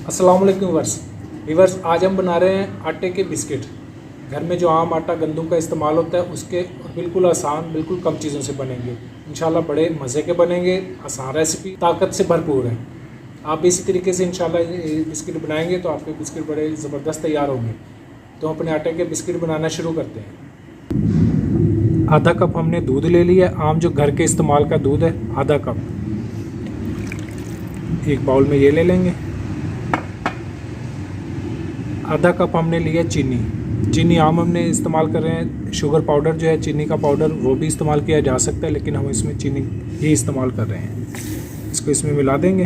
अस्सलाम वालेकुम वीवर्स, आज हम बना रहे हैं आटे के बिस्किट। घर में जो आम आटा गंदम का इस्तेमाल होता है उसके बिल्कुल आसान, बिल्कुल कम चीज़ों से बनेंगे। इंशाल्लाह बड़े मज़े के बनेंगे, आसान रेसिपी, ताकत से भरपूर है। आप भी इसी तरीके से इंशाल्लाह बिस्किट बनाएंगे तो आपके बिस्किट बड़े ज़बरदस्त तैयार होंगे। तो अपने आटे के बिस्किट बनाना शुरू करते हैं। आधा कप हमने दूध ले लिया। आम जो घर के इस्तेमाल का दूध है, आधा कप एक बाउल में ये ले लेंगे। आधा कप हमने लिया चीनी आम हमने इस्तेमाल कर रहे हैं। शुगर पाउडर जो है, चीनी का पाउडर, वो भी इस्तेमाल किया जा सकता है, लेकिन हम इसमें चीनी ही इस्तेमाल कर रहे हैं। इसको इसमें मिला देंगे।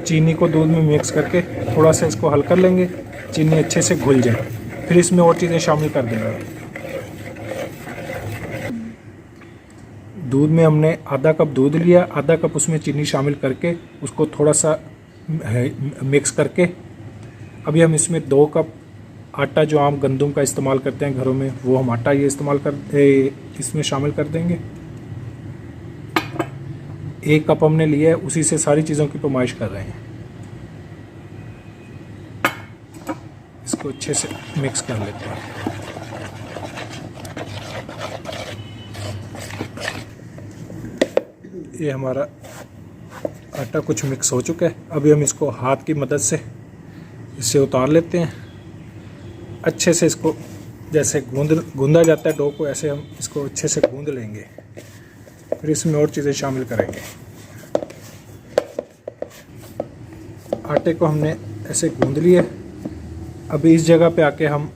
चीनी को दूध में मिक्स करके थोड़ा सा इसको हल कर लेंगे, चीनी अच्छे से घुल जाए। फिर इसमें और चीज़ें शामिल कर देंगे। दूध में हमने आधा कप दूध लिया, आधा कप उसमें चीनी शामिल करके उसको थोड़ा सा मिक्स करके अभी हम इसमें 2 कप आटा जो आम गंदम का इस्तेमाल करते हैं घरों में, वो हम आटा ये इसमें शामिल कर देंगे। 1 कप हमने लिया है, उसी से सारी चीज़ों की पैमाइश कर रहे हैं। इसको अच्छे से मिक्स कर लेते हैं। ये हमारा आटा कुछ मिक्स हो चुका है। अभी हम इसको हाथ की मदद से इससे उतार लेते हैं। अच्छे से इसको जैसे गूंदा जाता है डो को, ऐसे हम इसको अच्छे से गूंद लेंगे। फिर इसमें और चीज़ें शामिल करेंगे। आटे को हमने ऐसे गूंद लिया। अभी इस जगह पे आके हम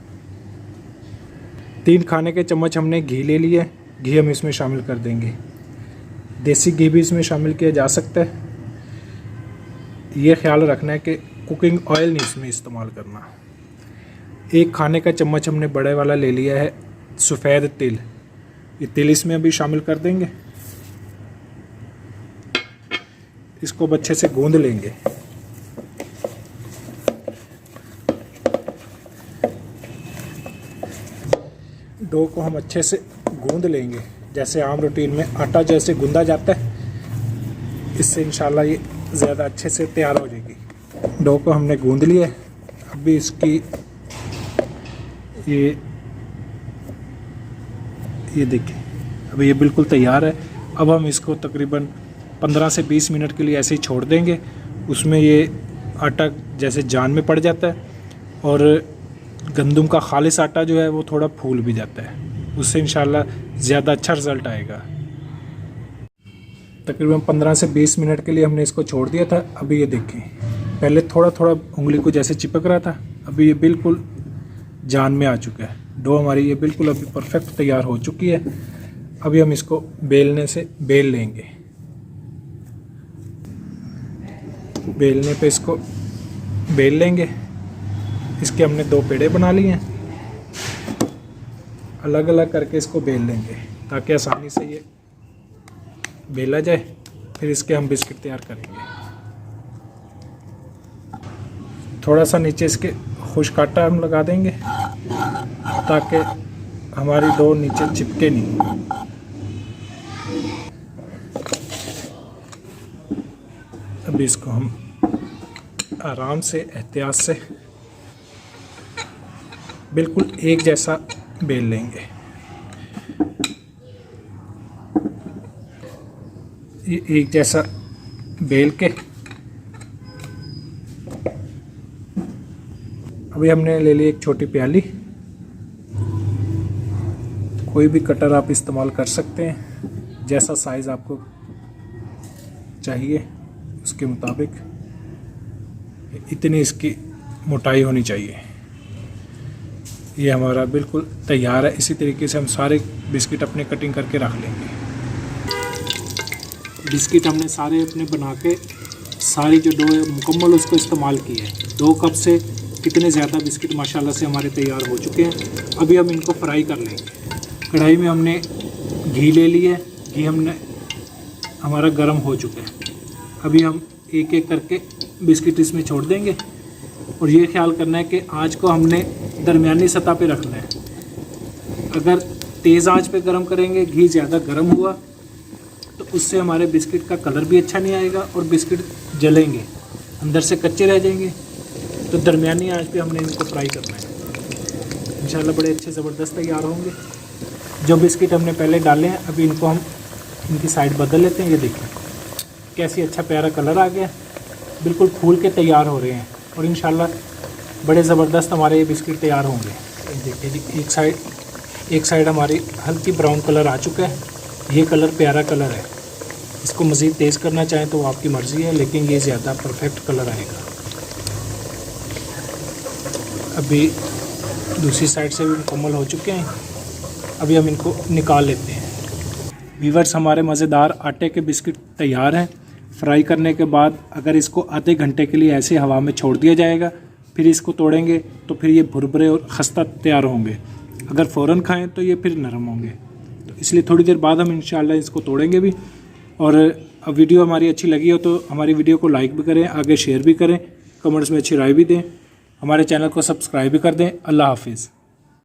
3 खाने के चम्मच हमने घी ले लिया। घी हम इसमें शामिल कर देंगे। देसी घी भी इसमें शामिल किया जा सकता है। ये ख्याल रखना है कि कुकिंग ऑयल नहीं इसमें इस्तेमाल करना। 1 खाने का चम्मच हमने बड़े वाला ले लिया है सफ़ेद तिल। ये तिल इसमें अभी शामिल कर देंगे। इसको अच्छे से गूंद लेंगे। डो को हम अच्छे से गूंद लेंगे, जैसे आम रूटीन में आटा जैसे गूंदा जाता है, इससे इंशाल्लाह ये ज़्यादा अच्छे से तैयार हो जाएगी। डो को हमने गूंद लिया है। अभी इसकी ये देखिए, अभी ये बिल्कुल तैयार है। अब हम इसको तकरीबन 15 से 20 मिनट के लिए ऐसे ही छोड़ देंगे। उसमें ये आटा जैसे जान में पड़ जाता है और गंदम का खालिस आटा जो है वो थोड़ा फूल भी जाता है। उससे इंशाल्लाह ज़्यादा अच्छा रिज़ल्ट आएगा। तकरीबन 15 से 20 मिनट के लिए हमने इसको छोड़ दिया था। अभी ये देखें, पहले थोड़ा थोड़ा उंगली को जैसे चिपक रहा था, अभी ये बिल्कुल जान में आ चुका है। डो हमारी ये बिल्कुल अभी परफेक्ट तैयार हो चुकी है। अभी हम इसको बेलने से बेल लेंगे। बेलने पे इसको बेल लेंगे। इसके हमने 2 पेड़े बना लिए हैं। अलग अलग करके इसको बेल लेंगे ताकि आसानी से ये बेला जाए। फिर इसके हम बिस्किट तैयार करेंगे। थोड़ा सा नीचे इसके खुश्क आटा हम लगा देंगे ताकि हमारी डो नीचे चिपके नहीं। अभी इसको हम आराम से, एहतियात से बिल्कुल एक जैसा बेल लेंगे। ये एक जैसा बेल के अभी हमने ले ली एक छोटी प्याली। कोई भी कटर आप इस्तेमाल कर सकते हैं, जैसा साइज़ आपको चाहिए उसके मुताबिक। इतनी इसकी मोटाई होनी चाहिए। ये हमारा बिल्कुल तैयार है। इसी तरीके से हम सारे बिस्किट अपने कटिंग करके रख लेंगे। बिस्किट हमने सारे अपने बना के सारी जो डो है मुकम्मल उसको इस्तेमाल किया है। 2 कप से कितने ज़्यादा बिस्किट माशाल्लाह से हमारे तैयार हो चुके हैं। अभी हम इनको फ्राई कर लेंगे। कढ़ाई में हमने घी ले लिया है। घी हमारा गर्म हो चुका है। अभी हम एक एक करके बिस्किट इसमें छोड़ देंगे और ये ख्याल करना है कि आँच को हमने दरमियानी सतह पे रखना है। अगर तेज़ आंच पे गरम करेंगे, घी ज़्यादा गरम हुआ तो उससे हमारे बिस्किट का कलर भी अच्छा नहीं आएगा और बिस्किट जलेंगे, अंदर से कच्चे रह जाएंगे। तो दरमियानी आंच पे हमने इनको फ्राई करना है। इंशाल्लाह बड़े अच्छे ज़बरदस्त तैयार होंगे। जो बिस्किट हमने पहले डाले हैं अभी इनको हम इनकी साइड बदल लेते हैं। ये देखिए कैसी अच्छा प्यारा कलर आ गया, बिल्कुल फूल के तैयार हो रहे हैं और इंशाल्लाह बड़े ज़बरदस्त हमारे ये बिस्किट तैयार होंगे। देखिए जी एक साइड हमारी हल्की ब्राउन कलर आ चुका है। ये कलर प्यारा कलर है, इसको मज़ीद तेज़ करना चाहें तो आपकी मर्ज़ी है, लेकिन ये ज़्यादा परफेक्ट कलर आएगा। अभी दूसरी साइड से भी मुकम्मल हो चुके हैं। अभी हम इनको निकाल लेते हैं। व्यूअर्स, हमारे मज़ेदार आटे के बिस्किट तैयार हैं। फ्राई करने के बाद अगर इसको आधे घंटे के लिए ऐसे हवा में छोड़ दिया जाएगा, फिर इसको तोड़ेंगे तो फिर ये भुरभुरे और खस्ता तैयार होंगे। अगर फ़ौरन खाएं तो ये फिर नरम होंगे। तो इसलिए थोड़ी देर बाद हम इंशाल्लाह इसको तोड़ेंगे भी। और अब वीडियो हमारी अच्छी लगी हो तो हमारी वीडियो को लाइक भी करें, आगे शेयर भी करें, कमेंट्स में अच्छी राय भी दें, हमारे चैनल को सब्सक्राइब भी कर दें। अल्लाह हाफिज़।